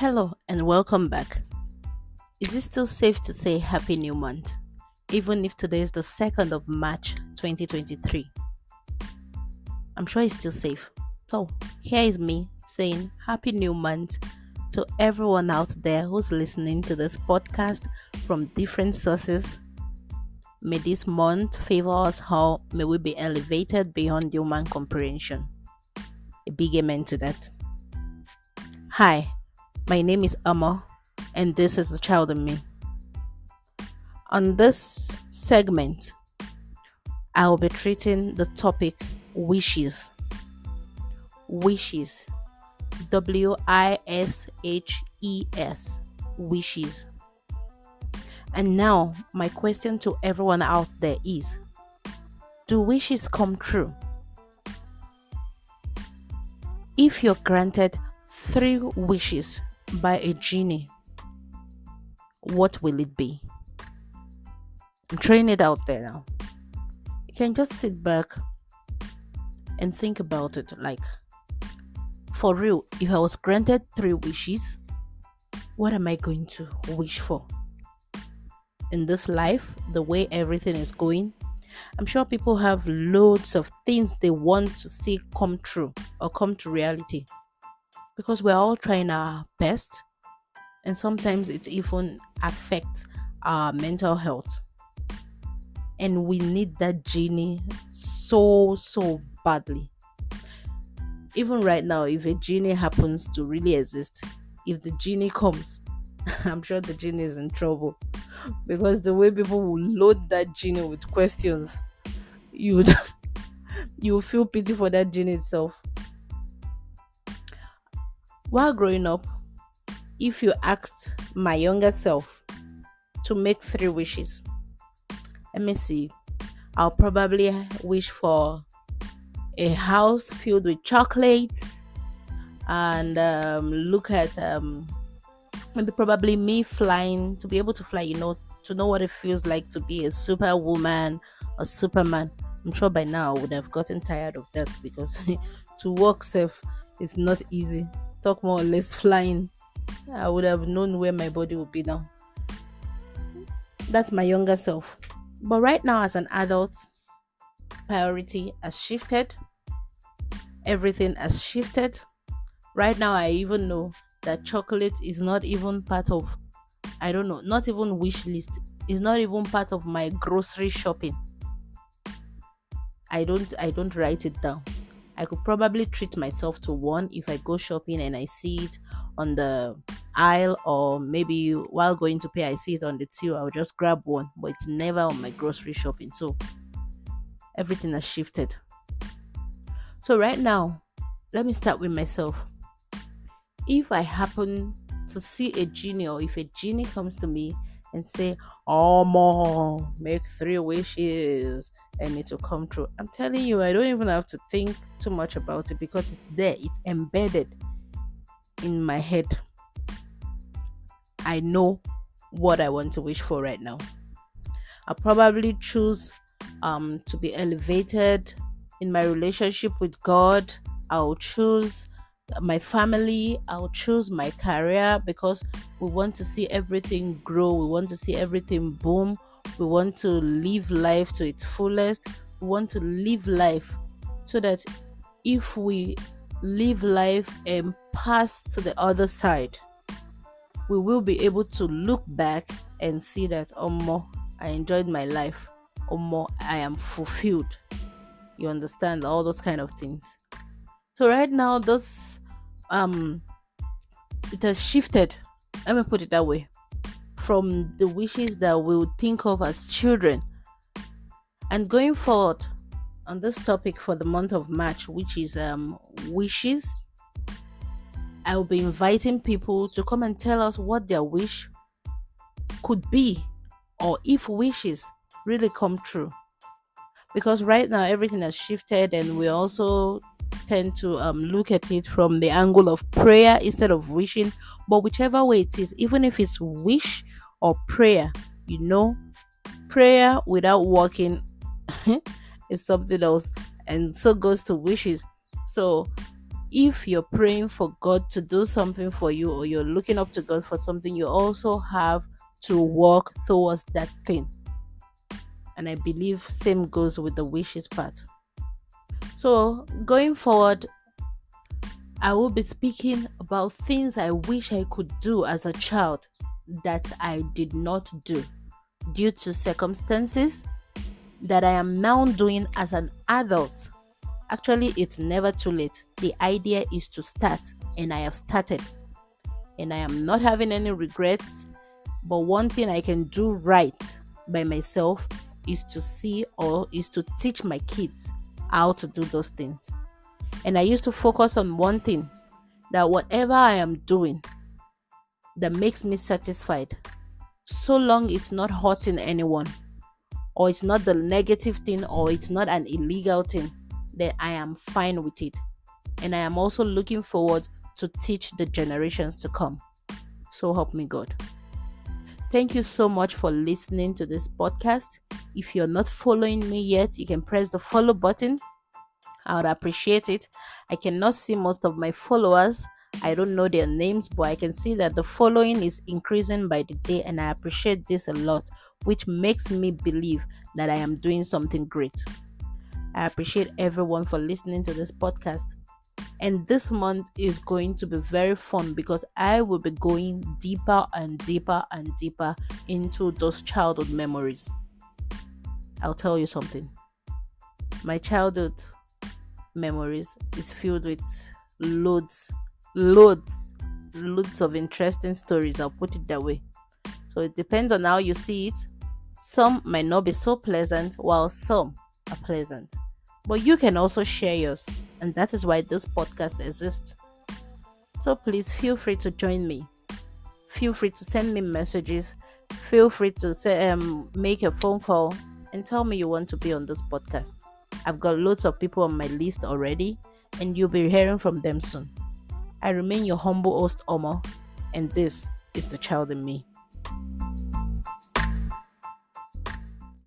Hello and welcome back. Is it still safe to say Happy New Month, even if today is the 2nd of March 2023? I'm sure it's still safe. So, here is me saying Happy New Month to everyone out there who's listening to this podcast from different sources. May this month favor us all. May we be elevated beyond human comprehension. A big amen to that. Hi. My name is Amma, and this is a child in me. On this segment, I will be treating the topic wishes. Wishes. WISHES. Wishes. And now, my question to everyone out there is, do wishes come true? If you're granted 3 wishes by a genie, what will it be? I'm throwing it out there now. You can just sit back and think about it. Like, for real, if I was granted 3 wishes, what am I going to wish for? In this life, the way everything is going, I'm sure people have loads of things they want to see come true or come to reality. Because we're all trying our best, and sometimes it even affects our mental health. And we need that genie so badly. Even right now, if a genie happens to really exist, if the genie comes, I'm sure the genie is in trouble. Because the way people will load that genie with questions, you feel pity for that genie itself. While growing up, if you asked my younger self to make 3 wishes, let me see, I'll probably wish for a house filled with chocolates and look at maybe probably me flying, to be able to fly, to know what it feels like to be a superwoman or superman. I'm sure by now I would have gotten tired of that, because to walk safe is not easy. Talk more or less flying. I would have known where my body would be now. That's my younger self. But right now, as an adult, priority has shifted. Everything has shifted. Right now, I even know that chocolate is not even part of, not even wish list. It's not even part of my grocery shopping. I don't write it down. I could probably treat myself to one if I go shopping and I see it on the aisle, or maybe while going to pay I see it on the till. I'll just grab one, but it's never on my grocery shopping. So everything has shifted. So right now, let me start with myself. If I happen to see a genie, or if a genie comes to me and say, "Oh, Mom, make 3 wishes and it will come true," I'm telling you, I don't even have to think too much about it, because it's there, it's embedded in my head. I know what I want to wish for right now. I'll probably choose to be elevated in my relationship with God. I'll choose my family. I'll choose my career, because we want to see everything grow. We want to see everything boom. We want to live life to its fullest. We want to live life so that if we live life and pass to the other side, we will be able to look back and see that, I enjoyed my life. I am fulfilled. You understand? All those kind of things. So right now, it has shifted. Let me put it that way. From the wishes that we would think of as children. And going forward on this topic for the month of March, which is wishes, I will be inviting people to come and tell us what their wish could be, or if wishes really come true. Because right now everything has shifted, and we also tend to look at it from the angle of prayer instead of wishing. But whichever way it is, even if it's wish or prayer, prayer without working is something else, and so goes to wishes. So if you're praying for God to do something for you, or you're looking up to God for something, you also have to work towards that thing. And I believe same goes with the wishes part. So going forward, I will be speaking about things I wish I could do as a child that I did not do due to circumstances that I am now doing as an adult. Actually, it's never too late. The idea is to start, and I have started, and I am not having any regrets. But one thing I can do right by myself is to teach my kids how to do those things. And I used to focus on one thing, that whatever I am doing that makes me satisfied, so long it's not hurting anyone, or it's not the negative thing, or it's not an illegal thing, then I am fine with it. And I am also looking forward to teach the generations to come. So help me God. Thank you so much for listening to this podcast. If you're not following me yet, you can press the follow button. I would appreciate it. I cannot see most of my followers. I don't know their names, but I can see that the following is increasing by the day, and I appreciate this a lot, which makes me believe that I am doing something great. I appreciate everyone for listening to this podcast. And this month is going to be very fun because I will be going deeper and deeper and deeper into those childhood memories. I'll tell you something. My childhood memories is filled with loads of interesting stories. I'll put it that way. So it depends on how you see it. Some might not be so pleasant, while some are pleasant. But you can also share yours, and that is why this podcast exists. So please feel free to join me. Feel free to send me messages. Feel free to make a phone call and tell me you want to be on this podcast. I've got loads of people on my list already, and you'll be hearing from them soon. I remain your humble host, Omo, and this is The Child in Me.